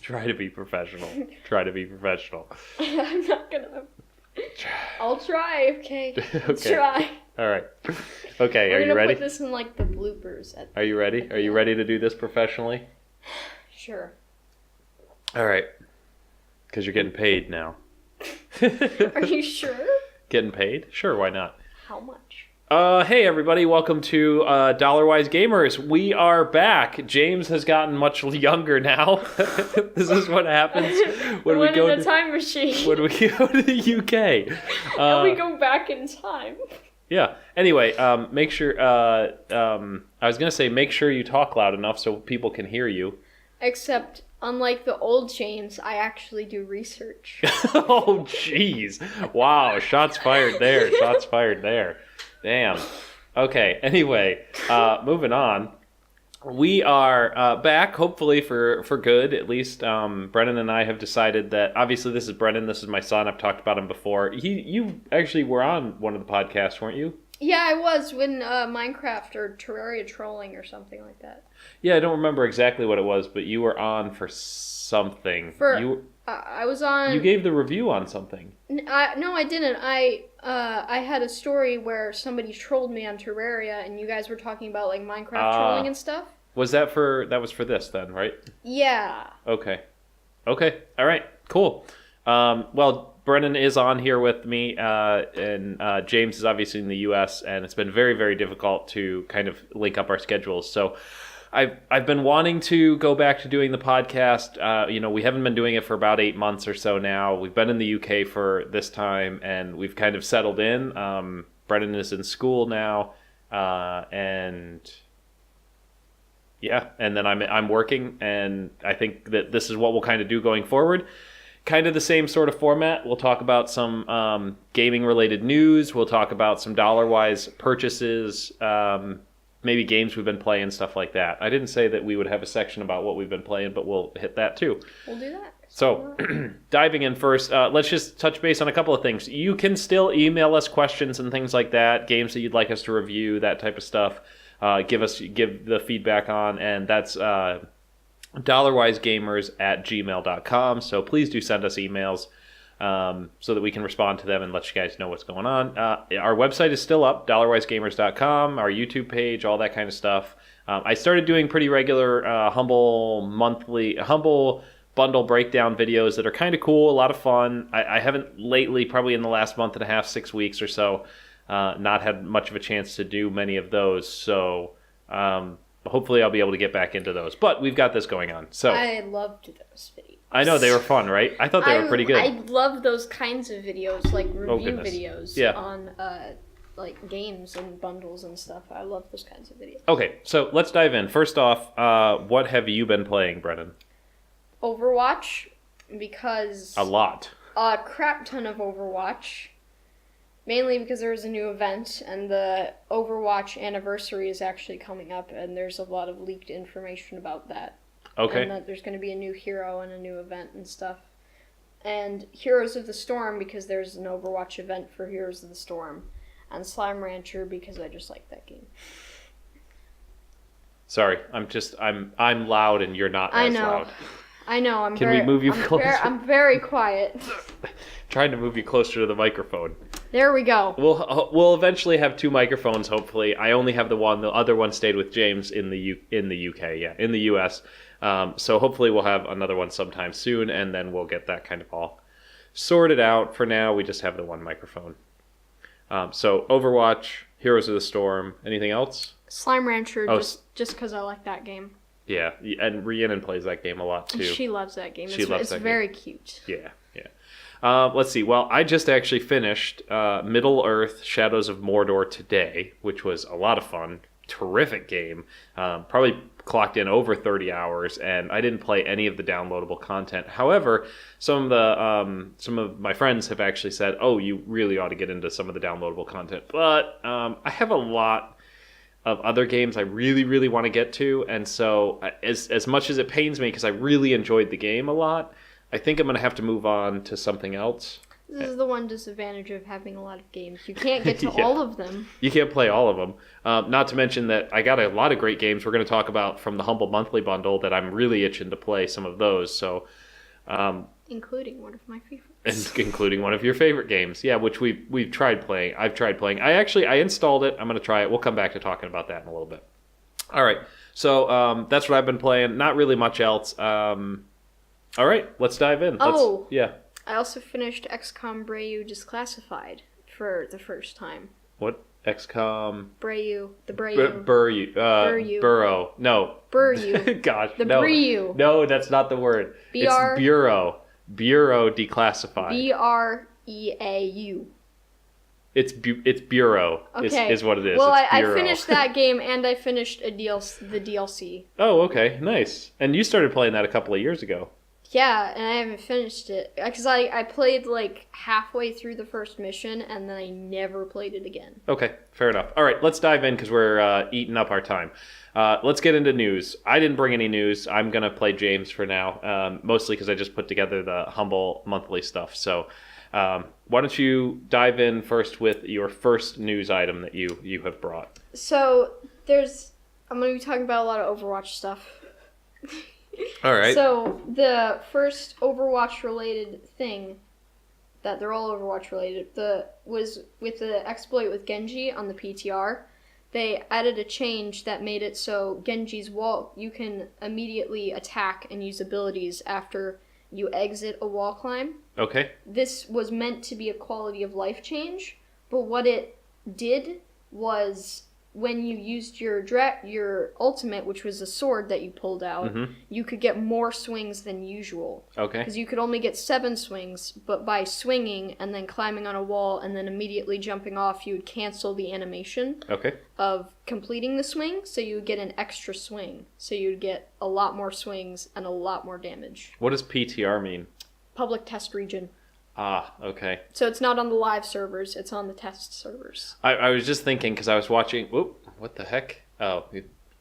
Try to be professional. Try to be professional. I'm not gonna. I'll try. Okay. Okay. Try. All right. Okay. We're Are you ready? Put this in like the bloopers. Are you ready? Are you ready to do this professionally? Sure. All right. Because you're getting paid now. Are you sure? Getting paid? Sure. Why not? How much? Hey everybody, welcome to Dollarwise Gamers. We are back. James has gotten much younger now. This is what happens when we go in a time machine. When we go to the UK. And we go back in time. Yeah. Anyway, make sure. I was gonna say make sure you talk loud enough so people can hear you. Except, unlike the old James, I actually do research. Oh, jeez! Wow, shots fired there. Shots fired there. Damn. Okay, anyway, moving on. We are back, hopefully for good. At least Brennan and I have decided that, obviously this is Brennan, this is my son, I've talked about him before. You actually were on one of the podcasts, weren't you? Yeah, I was when Minecraft or Terraria trolling or something like that. Yeah, I don't remember exactly what it was, but you were on for something. I was on... You gave the review on something. No, I didn't. I had a story where somebody trolled me on Terraria, and you guys were talking about like Minecraft trolling and stuff. That was for this then, right? Yeah. Okay. All right. Cool. Well, Brennan is on here with me, and James is obviously in the U.S., and it's been very, very difficult to kind of link up our schedules. So I've been wanting to go back to doing the podcast. We haven't been doing it for about 8 months or so now. We've been in the UK for this time, and we've kind of settled in. Brennan is in school now, and then I'm working, and I think that this is what we'll kind of do going forward. Kind of the same sort of format. We'll talk about some gaming-related news. We'll talk about some Dollarwise purchases, maybe games we've been playing, stuff like that. I didn't say that we would have a section about what we've been playing, but we'll hit that too. We'll do that. So, diving in first, let's just touch base on a couple of things. You can still email us questions and things like that, games that you'd like us to review, that type of stuff. Give the feedback on, and that's dollarwisegamers@gmail.com. So please do send us emails so that we can respond to them and let you guys know what's going on. Our website is still up, dollarwisegamers.com, our YouTube page, all that kind of stuff. I started doing pretty regular humble bundle breakdown videos that are kind of cool, a lot of fun. I haven't lately, probably in the last month and a half, 6 weeks or so, not had much of a chance to do many of those. So hopefully I'll be able to get back into those. But we've got this going on. So I loved those videos. I know, they were fun, right? I thought they were pretty good. I love those kinds of videos, like review videos on like games and bundles and stuff. I love those kinds of videos. Okay, so let's dive in. First off, what have you been playing, Brennan? Overwatch, because... A lot. A crap ton of Overwatch. Mainly because there's a new event, and the Overwatch anniversary is actually coming up, and there's a lot of leaked information about that. Okay. And that there's going to be a new hero and a new event and stuff. And Heroes of the Storm, because there's an Overwatch event for Heroes of the Storm. And Slime Rancher, because I just like that game. Sorry, I'm loud and you're not as loud. I know. Can we move you closer? I'm very quiet. Trying to move you closer to the microphone. There we go. We'll eventually have 2 microphones, hopefully. I only have the one. The other one stayed with James in the UK, in the US. So hopefully we'll have another one sometime soon, and then we'll get that kind of all sorted out. For now, we just have the one microphone. So Overwatch, Heroes of the Storm, anything else? Slime Rancher, just because I like that game. Yeah, and Rhiannon plays that game a lot too. She loves that game. It's very cute. Yeah. Let's see. Well, I just actually finished Middle-earth: Shadows of Mordor today, which was a lot of fun. Terrific game. Probably clocked in over 30 hours, and I didn't play any of the downloadable content. However, some of my friends have actually said, "Oh, you really ought to get into some of the downloadable content." But I have a lot of other games I really, really want to get to, and so as much as it pains me because I really enjoyed the game a lot, I think I'm going to have to move on to something else. This is the one disadvantage of having a lot of games. You can't get to Yeah. all of them. You can't play all of them. Not to mention that I got a lot of great games we're going to talk about from the Humble Monthly Bundle that I'm really itching to play some of those. So, Including one of my favorites. and including one of your favorite games. Yeah, which we've tried playing. I've tried playing. I installed it. I'm going to try it. We'll come back to talking about that in a little bit. All right. So that's what I've been playing. Not really much else. All right. Let's dive in. Yeah. I also finished XCOM Breyu Disclassified for the first time. What? XCOM? Breyu. The Breyu. Burrow. Burrow. No. Breyu. Gosh, The no. Breyu. No, that's not the word. It's Bureau. Bureau Declassified. BREAU. It's Bureau Okay. is what it is. Well, It's I Bureau. finished that game and I finished the DLC. Oh, okay. Nice. And you started playing that a couple of years ago. Yeah, and I haven't finished it. Because I played like halfway through the first mission and then I never played it again. Okay, fair enough. All right, let's dive in because we're eating up our time. Let's get into news. I didn't bring any news. I'm going to play James for now, mostly because I just put together the Humble Monthly stuff. So why don't you dive in first with your first news item that you have brought? So, I'm going to be talking about a lot of Overwatch stuff. All right. So, the first Overwatch-related thing, that they're all Overwatch-related, was with the exploit with Genji on the PTR. They added a change that made it so Genji's wall, you can immediately attack and use abilities after you exit a wall climb. Okay. This was meant to be a quality of life change, but what it did was when you used your ultimate, which was a sword that you pulled out, you could get more swings than usual. Okay. Because you could only get 7 swings, but by swinging and then climbing on a wall and then immediately jumping off, you would cancel the animation of completing the swing, so you would get an extra swing. So you'd get a lot more swings and a lot more damage. What does PTR mean? Public test region. Ah, okay. So it's not on the live servers, it's on the test servers. I was just thinking because I was watching. Whoop! What the heck? Oh,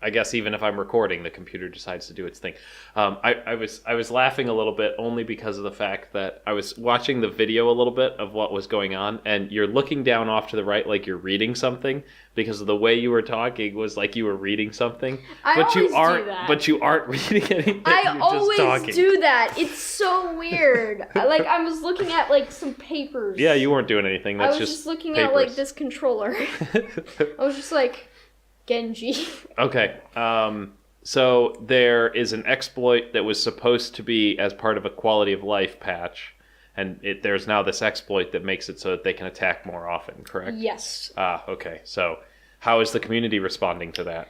I guess even if I'm recording, the computer decides to do its thing. I was laughing a little bit only because of the fact that I was watching the video a little bit of what was going on, and you're looking down off to the right like you're reading something because of the way you were talking was like you were reading something. But you aren't reading anything. I always just talking. do that. It's so weird. I was looking at like some papers. Yeah, you weren't doing anything. That's I was just looking papers. at like this controller. I was just like, Genji. Okay. So there is an exploit that was supposed to be as part of a quality of life patch, and there's now this exploit that makes it so that they can attack more often, correct? Yes. Ah, okay. So how is the community responding to that?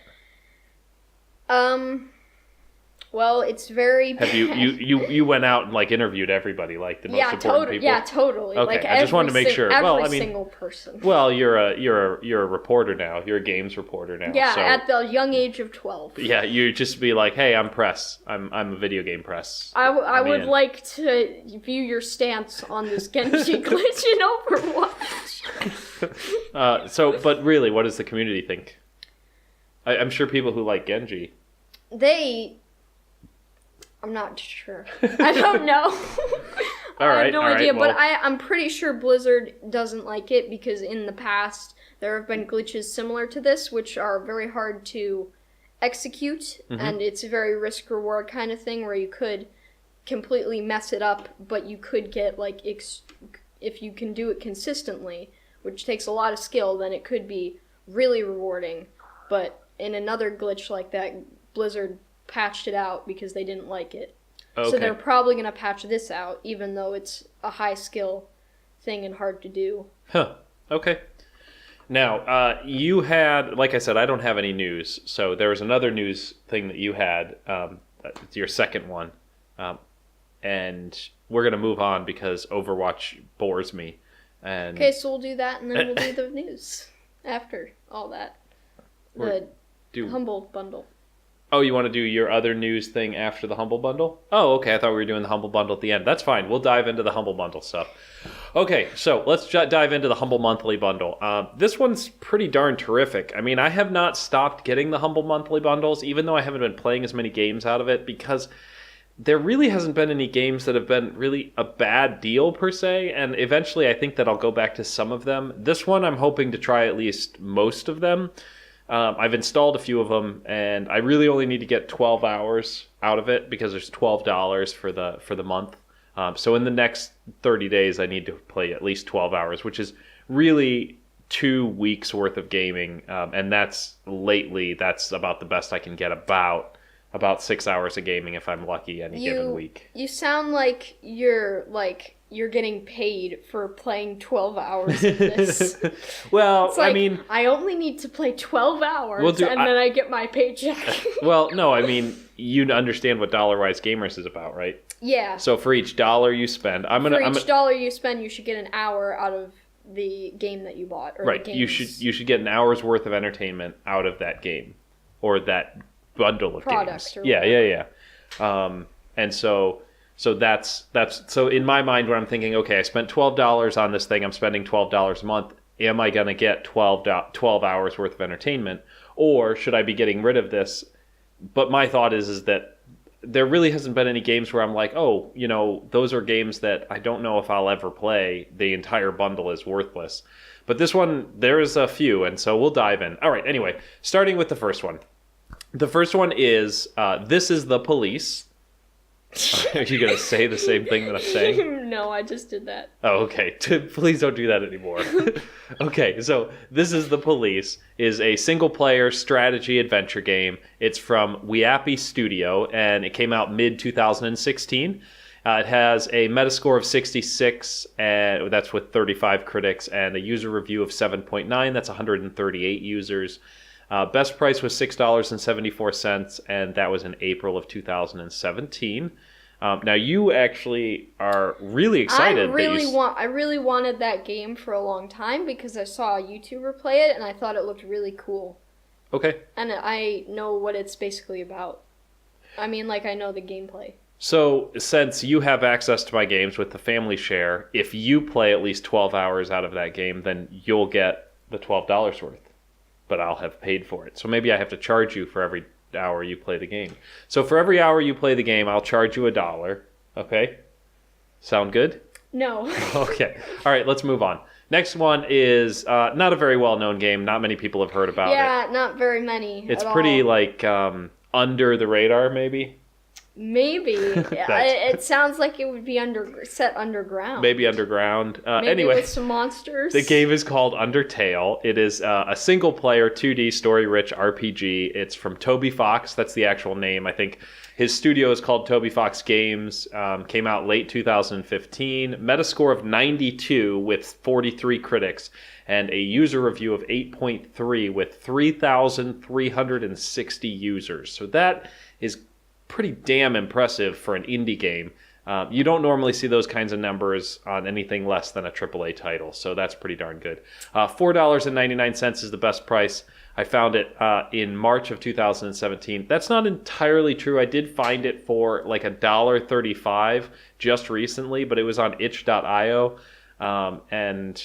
Well, it's very bad. Have you went out and like interviewed everybody, like the most important people? Yeah, totally. Okay, Like I just wanted to make sure. Well, I mean, single person. Well, you're a reporter now. You're a games reporter now. Yeah, so, at the young age of 12. yeah, you just be like, hey, I'm press. I'm a video game press. I would in. like to view your stance on this Genji glitch in Overwatch. But really, what does the community think? I'm sure people who like Genji. I'm not sure. I don't know. I have no idea, well, but I'm pretty sure Blizzard doesn't like it because in the past there have been glitches similar to this, which are very hard to execute, and it's a very risk-reward kind of thing where you could completely mess it up, but you could get, like, if you can do it consistently, which takes a lot of skill, then it could be really rewarding. But in another glitch like that, Blizzard patched it out because they didn't like it. Okay. So they're probably going to patch this out, even though it's a high skill thing and hard to do. Huh. Okay. Now, you had, like I said, I don't have any news. So there was another news thing that you had. It's your second one. And we're going to move on because Overwatch bores me. And Okay, so we'll do that and then we'll do the news after all that. The Humble Bundle. Oh, you want to do your other news thing after the Humble Bundle? Oh, okay. I thought we were doing the Humble Bundle at the end. That's fine. We'll dive into the Humble Bundle stuff. Okay, so let's dive into the Humble Monthly Bundle. This one's pretty darn terrific. I mean, I have not stopped getting the Humble Monthly Bundles, even though I haven't been playing as many games out of it, because there really hasn't been any games that have been really a bad deal per se, and eventually I think that I'll go back to some of them. This one I'm hoping to try at least most of them. I've installed a few of them, and I really only need to get 12 hours out of it because there's $12 for the month. So in the next 30 days, I need to play at least 12 hours, which is really 2 weeks worth of gaming, and that's about the best I can get, about 6 hours of gaming if I'm lucky any given week. You sound like you're getting paid for playing 12 hours of this. Well, it's like, I mean, I only need to play 12 hours then I get my paycheck. Well, no, I mean, you understand what Dollarwise Gamers is about, right? Yeah. So for each dollar you spend, dollar you spend, you should get an hour out of the game that you bought. Or right. The You should get an hour's worth of entertainment out of that game or that bundle of product games. Yeah. And so that's so in my mind when I'm thinking, okay, I spent $12 on this thing, I'm spending $12 a month. Am I going to get 12 hours worth of entertainment, or should I be getting rid of this? But my thought is that there really hasn't been any games where I'm like, oh, those are games that I don't know if I'll ever play. The entire bundle is worthless. But this one, there's a few, and so we'll dive in. All right, anyway, starting with the first one. The first one is, This Is the Police. Are you going to say the same thing that I'm saying? No, I just did that. Oh, okay. Please don't do that anymore. Okay, so This Is the Police is a single-player strategy adventure game. It's from Weappy Studio, and it came out mid-2016. It has a Metascore of 66, and that's with 35 critics, and a user review of 7.9. That's 138 users. Best price was $6.74, and that was in April of 2017. Now you actually are really excited. I really wanted that game for a long time because I saw a YouTuber play it and I thought it looked really cool. Okay. And I know what it's basically about. I mean, I know the gameplay. So, since you have access to my games with the family share, if you play at least 12 hours out of that game, then you'll get the $12 worth. But I'll have paid for it. So maybe I have to charge you for every hour you play the game. So for every hour you play the game, I'll charge you $1. Okay? Sound good? No. Okay. All right, let's move on. Next one is not a very well-known game. Not many people have heard about it. Yeah, not very many. It's pretty, under the radar, maybe. Maybe. It sounds like it would be set underground. Maybe underground. Maybe anyway, with some monsters. The game is called Undertale. It is a single-player, 2D, story-rich RPG. It's from Toby Fox. That's the actual name. I think his studio is called Toby Fox Games. Came out late 2015. Metascore of 92 with 43 critics. And a user review of 8.3 with 3,360 users. So that is pretty damn impressive for an indie game. You don't normally see those kinds of numbers on anything less than a AAA title, so that's pretty darn good. $4.99 is the best price. I found it in March of 2017. That's not entirely true. I did find it for like $1.35 just recently, but it was on itch.io, and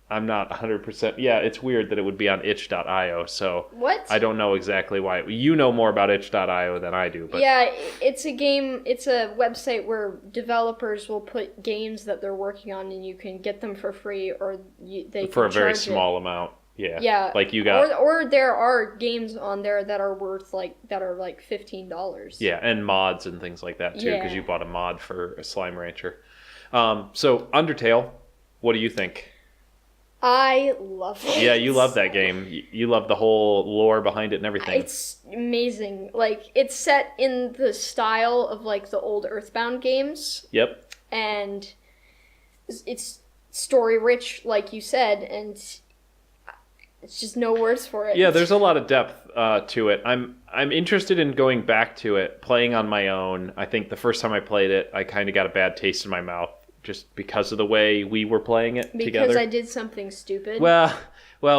I'm not 100%. Yeah, it's weird that it would be on itch.io, so what? I don't know exactly why. You know more about itch.io than I do. But yeah, it's a website where developers will put games that they're working on and you can get them for free or they for can a very charge small amount. Yeah. Yeah. Like you got or there are games on there that are worth that are like $15. Yeah, and mods and things like that too, because you bought a mod for a Slime Rancher. So Undertale, what do you think? I love it. Yeah, you love that game. You love the whole lore behind it and everything. It's amazing. It's set in the style of the old Earthbound games. Yep. And it's story rich, like you said, and it's just no words for it. Yeah, there's a lot of depth to it. I'm interested in going back to it, playing on my own. I think the first time I played it, I kind of got a bad taste in my mouth. Just because of the way we were playing it together. Because I did something stupid? Well,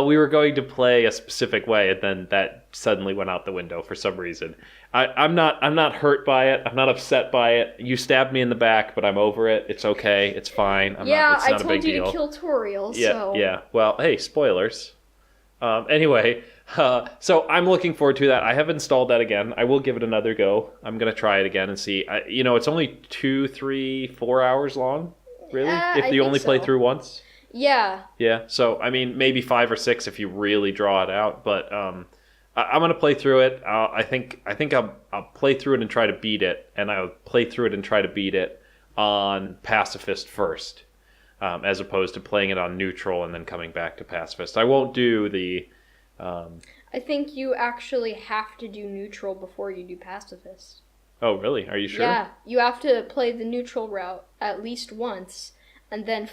we were going to play a specific way, and then that suddenly went out the window for some reason. I'm not hurt by it. I'm not upset by it. You stabbed me in the back, but I'm over it. It's okay. It's fine. It's not a big deal. I told you to kill Toriel, yeah, so... Yeah, well, hey, spoilers. Anyway, So I'm looking forward to that. I have installed that again. I will give it another go. I'm gonna try it again and see. It's only 2, 3, 4 hours long, really. If I you think only play so. through once. Yeah. Yeah. So I mean, maybe 5 or 6 if you really draw it out. But I'm gonna play through it. I'll play through it and try to beat it, and I'll play through it and try to beat it on pacifist first, as opposed to playing it on neutral and then coming back to pacifist. I won't do the. I think you actually have to do neutral before you do pacifist. Oh, really? Are you sure? Yeah, you have to play the neutral route at least once, and then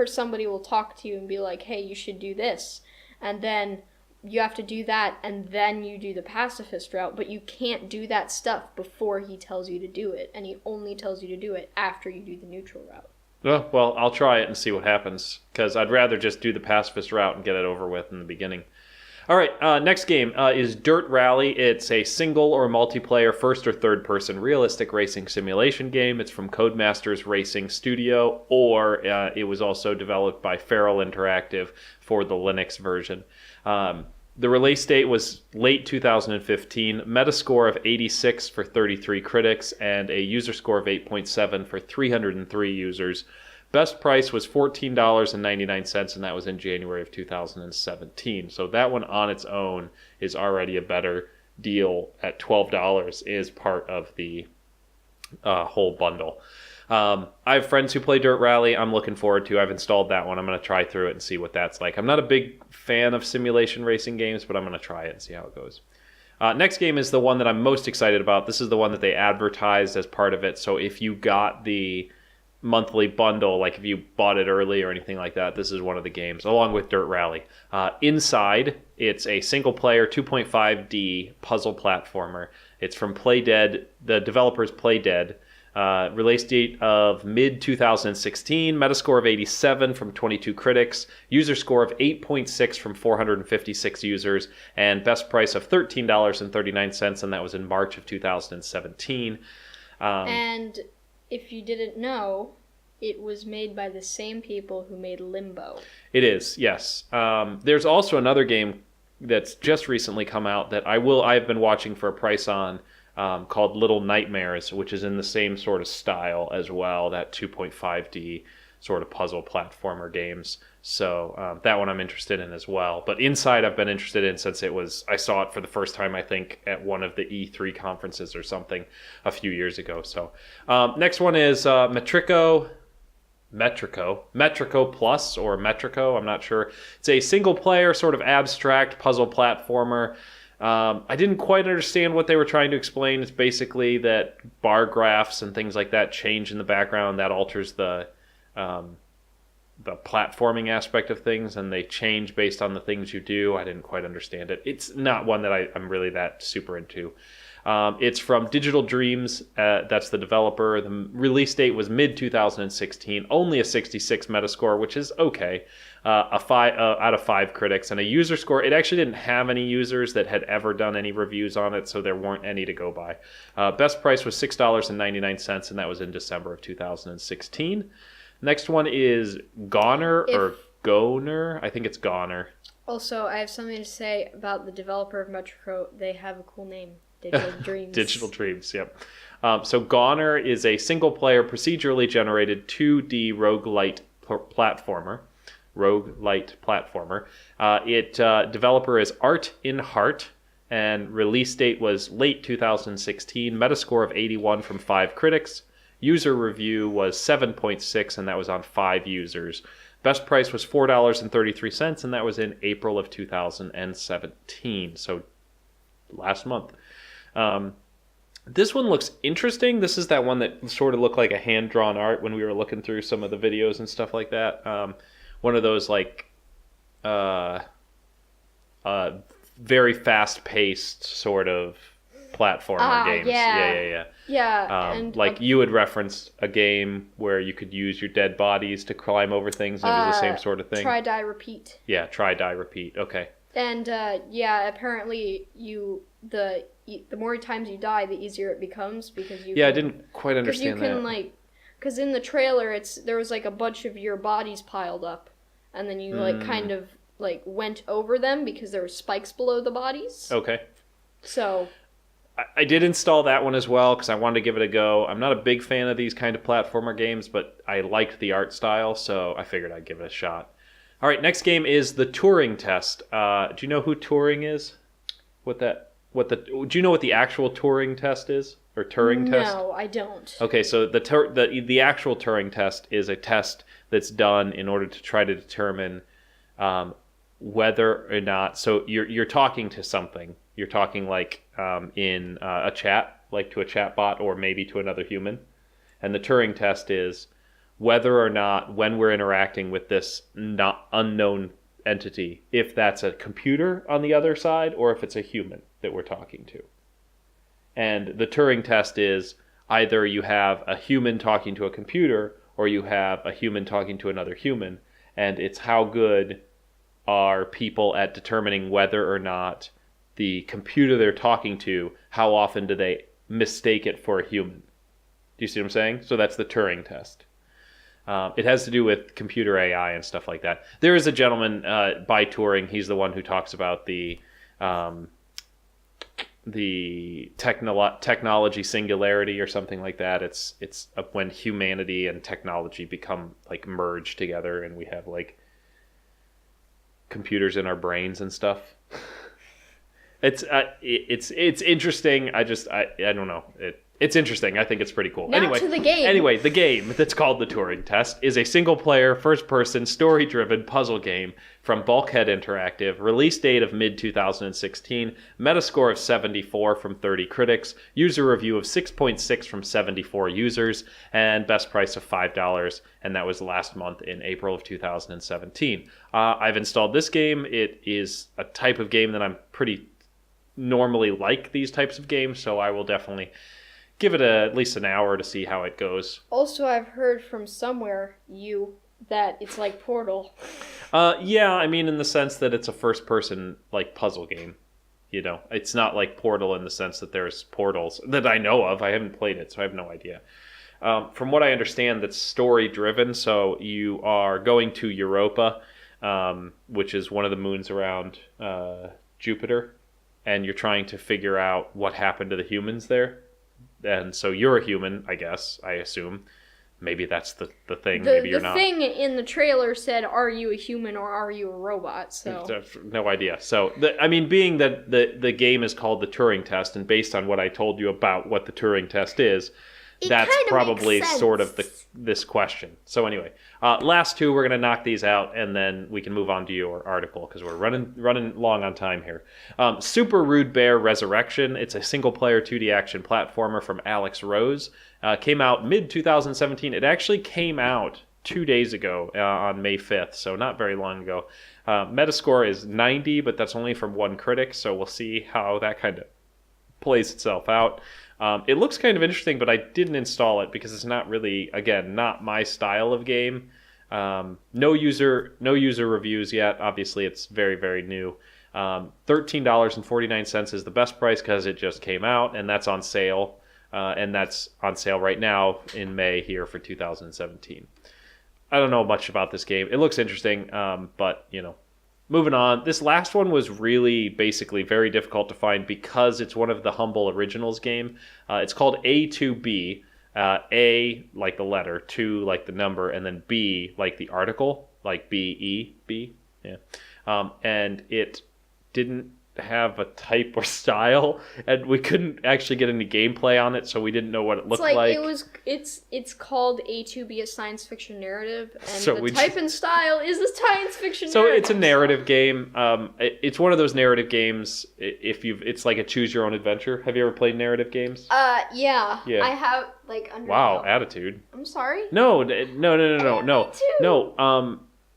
somebody will talk to you and be like, "Hey, you should do this," and then you have to do that, and then you do the pacifist route. But you can't do that stuff before he tells you to do it, and he only tells you to do it after you do the neutral route. Oh, well, I'll try it and see what happens, because I'd rather just do the pacifist route and get it over with in the beginning. All right, next game is Dirt Rally. It's a single or multiplayer first or third person realistic racing simulation game. It's from Codemasters Racing Studio, or it was also developed by Feral Interactive for the Linux version. The release date was late 2015, Metascore of 86 for 33 critics, and a user score of 8.7 for 303 users. Best price was $14.99, and that was in January of 2017. So that one on its own is already a better deal at $12 is part of the whole bundle. I have friends who play Dirt Rally. I'm looking forward to. I've installed that one. I'm going to try through it and see what that's like. I'm not a big fan of simulation racing games, but I'm going to try it and see how it goes. Next game is the one that I'm most excited about. This is the one that they advertised as part of it. So if you got the monthly bundle, like if you bought it early or anything like that, this is one of the games, along with Dirt Rally. Inside, it's a single-player 2.5D puzzle platformer. It's from Playdead. The developers Playdead. Release date of mid-2016, Metascore of 87 from 22 critics, user score of 8.6 from 456 users, and best price of $13.39, and that was in March of 2017. And if you didn't know, it was made by the same people who made Limbo. It is, yes. There's also another game that's just recently come out that I've been watching for a price on, called Little Nightmares, which is in the same sort of style as well, that 2.5D sort of puzzle platformer games. So that one I'm interested in as well. But Inside I've been interested in since I saw it for the first time, I think, at one of the E3 conferences or something a few years ago. So next one is Metrico Plus, or Metrico, I'm not sure. It's a single player sort of abstract puzzle platformer. I didn't quite understand what they were trying to explain. It's basically that bar graphs and things like that change in the background. That alters the platforming aspect of things, and they change based on the things you do. I didn't quite understand it. It's not one that I'm really that super into. It's from Digital Dreams. That's the developer. The release date was mid-2016. Only a 66 Metascore, which is okay. A 5 out of 5 critics, and a user score. It actually didn't have any users that had ever done any reviews on it, so there weren't any to go by. Best price was $6.99, and that was in December of 2016. Next one is Goner. I think it's Goner. Also, I have something to say about the developer of Metrico. They have a cool name. Digital Dreams. Digital Dreams, yep. So Goner is a single-player, procedurally generated 2D roguelite platformer. Developer is Art in Heart, and release date was late 2016. Metascore of 81 from 5 critics. User review was 7.6, and that was on 5 users. Best price was $4.33, and that was in April of 2017, so last month. This one looks interesting. This is that one that sort of looked like a hand-drawn art when we were looking through some of the videos and stuff like that. One of those very fast-paced sort of platformer games. Yeah. And you had referenced a game where you could use your dead bodies to climb over things. And it was the same sort of thing. Try, die, repeat. Yeah, try, die, repeat. Okay. And apparently the more times you die, the easier it becomes because you. Yeah, I didn't quite understand that. Because you can because in the trailer there was a bunch of your bodies piled up, and then you kind of like went over them because there were spikes below the bodies. Okay. So I did install that one as well because I wanted to give it a go. I'm not a big fan of these kind of platformer games, but I liked the art style, so I figured I'd give it a shot. All right, next game is the Turing Test. Do you know who Turing is? Do you know what the actual Turing Test is, or Turing Test? No, I don't. Okay, so the actual Turing Test is a test that's done in order to try to determine whether or not. So you're talking to something. You're talking like in a chat, like to a chat bot, or maybe to another human. And the Turing Test is whether or not, when we're interacting with this not unknown entity, if that's a computer on the other side or if it's a human that we're talking to. And the Turing Test is either you have a human talking to a computer or you have a human talking to another human, and it's how good are people at determining whether or not the computer they're talking to, how often do they mistake it for a human. Do you see what I'm saying? So that's the Turing Test. It has to do with computer AI and stuff like that. There is a gentleman by Turing. He's the one who talks about the technology singularity or something like that. It's when humanity and technology become like merged together, and we have like computers in our brains and stuff. It's interesting. I don't know. It's interesting. I think it's pretty cool. Now anyway, to the game. Anyway, the game that's called the Turing Test is a single-player, first-person, story-driven puzzle game from Bulkhead Interactive. Release date of mid-2016. Metascore of 74 from 30 critics. User review of 6.6 from 74 users. And best price of $5. And that was last month in April of 2017. I've installed this game. It is a type of game that I'm pretty normally like these types of games, so I will definitely give it at least an hour to see how it goes. Also, I've heard from somewhere that it's like Portal. Yeah, I mean in the sense that it's a first-person like puzzle game. You know, it's not like Portal in the sense that there's portals that I know of. I haven't played it, so I have no idea. From what I understand, that's story-driven, so you are going to Europa, which is one of the moons around Jupiter, and you're trying to figure out what happened to the humans there. And so you're a human, I guess, I assume. Maybe that's the thing. Maybe you're not. The thing in the trailer said, are you a human or are you a robot? So no idea. So, being that the game is called the Turing Test, and based on what I told you about what the Turing Test is, that's probably sort of this question. So anyway, last two, we're going to knock these out, and then we can move on to your article, because we're running long on time here. Super Rude Bear Resurrection. It's a single-player 2D action platformer from Alex Rose. Came out mid-2017. It actually came out 2 days ago on May 5th, so not very long ago. Metascore is 90, but that's only from one critic, so we'll see how that kind of plays itself out. It looks kind of interesting, but I didn't install it because it's not really, again, not my style of game. No user reviews yet. Obviously, it's very, very new. $13.49 is the best price because it just came out, and that's on sale. And that's on sale right now in May here for 2017. I don't know much about this game. It looks interesting, but, moving on. This last one was really basically very difficult to find because it's one of the Humble Originals game. It's called A2B. A like the letter, 2 like the number, and then B like the article, like B-E-B. Yeah. And it didn't have a type or style, and we couldn't actually get any gameplay on it, so we didn't know what it looked like. It's called A2B, a science fiction narrative, and so the type and style is a science fiction so narrative. It's a narrative game. It's one of those narrative games. It's like a choose your own adventure. Have you ever played narrative games? Yeah. I have Undertale. Wow, attitude. I'm sorry. No.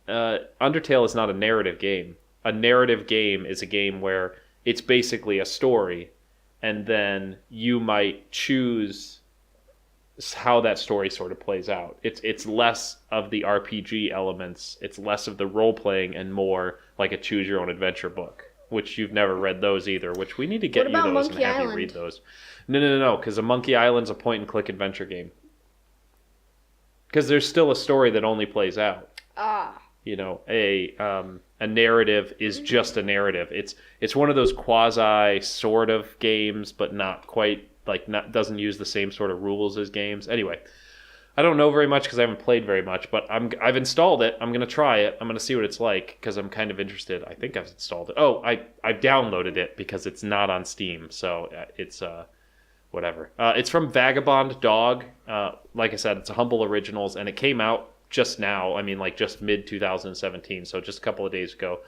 Undertale is not a narrative game. A narrative game is a game where it's basically a story, and then you might choose how that story sort of plays out. It's less of the RPG elements, it's less of the role-playing, and more like a choose-your-own-adventure book, which you've never read those either, which we need to get you those Monkey and have Island? you read those. No, because a Monkey Island's a point-and-click adventure game. Because there's still a story that only plays out. Ah. And a narrative is just a narrative. It's one of those quasi sort of games, but not quite, like, doesn't use the same sort of rules as games. Anyway, I don't know very much because I haven't played very much, but I've installed it. I'm gonna try it. I'm gonna see what it's like because I'm kind of interested. I think I've installed it. Oh, I've downloaded it because it's not on Steam, so it's whatever. It's from Vagabond Dog. Like I said, it's a Humble Originals, and it came out just now. I mean, like just mid 2017, so just a couple of days ago.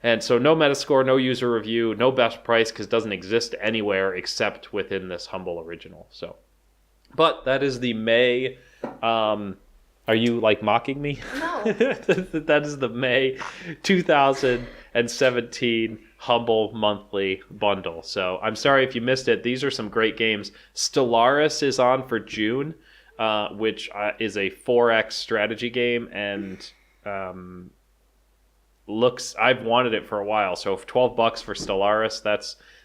And so no Metascore, no user review, no best price because it doesn't exist anywhere except within this Humble Original. So, but that is the May. Are you like mocking me? No. That is the May 2017 Humble Monthly Bundle. So I'm sorry if you missed it. These are some great games. Stellaris is on for June, which is a 4X strategy game, and I've wanted it for a while. So if $12 for Stellaris,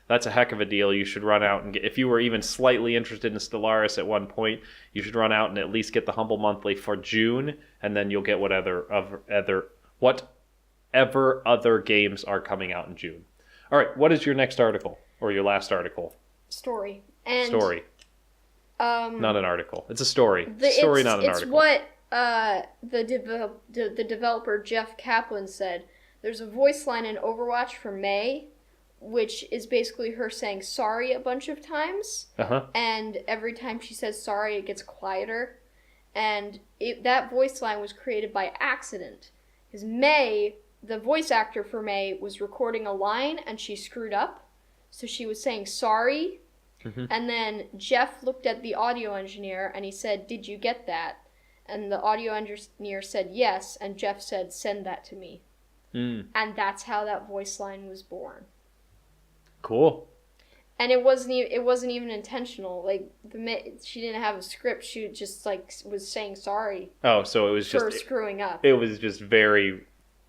that's a heck of a deal. You should run out and get, if you were even slightly interested in Stellaris at one point, you should run out and at least get the Humble Monthly for June, and then you'll get whatever other games are coming out in June. All right, what is your next article or your last article? Story. Not an article. It's a story. Story, not an article. It's what the developer Jeff Kaplan said. There's a voice line in Overwatch for May, which is basically her saying sorry a bunch of times. And every time she says sorry, it gets quieter. And that voice line was created by accident. Because May, the voice actor for May, was recording a line and she screwed up. So she was saying sorry. And then Jeff looked at the audio engineer and he said, "Did you get that?" And the audio engineer said yes. And Jeff said, "Send that to me." And that's how that voice line was born. Cool. And it wasn't even intentional. Like she didn't have a script. She just like was saying sorry. Oh, so it was for just screwing up. It was just very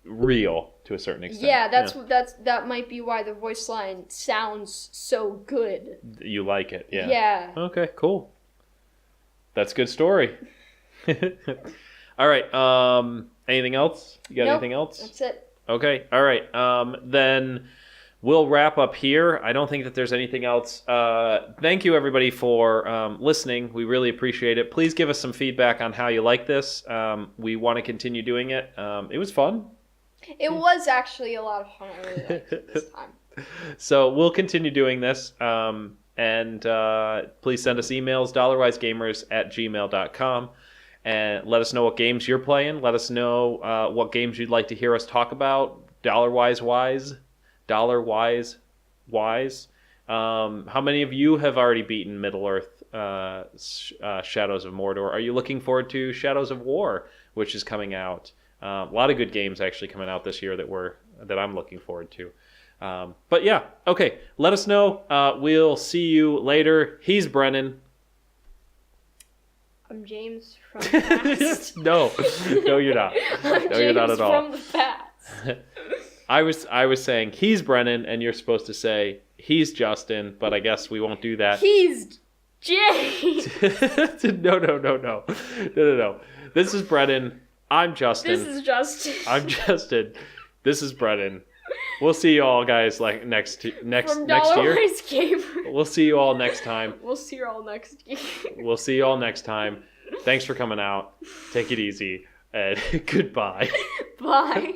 real to a certain extent. Yeah, that might be why the voice line sounds so good. You like it, yeah. Yeah. Okay, cool. That's a good story. All right. Anything else? You got anything else? That's it. Okay. All right. Then we'll wrap up here. I don't think that there's anything else. Thank you, everybody, for listening. We really appreciate it. Please give us some feedback on how you like this. We want to continue doing it. It was fun. It was actually a lot of fun. I really liked it this time. So we'll continue doing this. And please send us emails, dollarwisegamers@gmail.com. And let us know what games you're playing. Let us know what games you'd like to hear us talk about. Dollarwise. How many of you have already beaten Middle-earth Shadows of Mordor? Are you looking forward to Shadows of War, which is coming out? A lot of good games actually coming out this year that I'm looking forward to. But yeah, okay. Let us know. We'll see you later. He's Brennan. I'm James from the past. No, you're not. You're not at all. From the past. I was saying he's Brennan, and you're supposed to say he's Justin, but I guess we won't do that. He's James. No. This is Brennan. I'm Justin. This is Justin. I'm Justin. This is Brennan. We'll see you all, guys, like next year. We'll see you all next time. We'll see you all next year. We'll see you all next time. Thanks for coming out. Take it easy, and goodbye. Bye.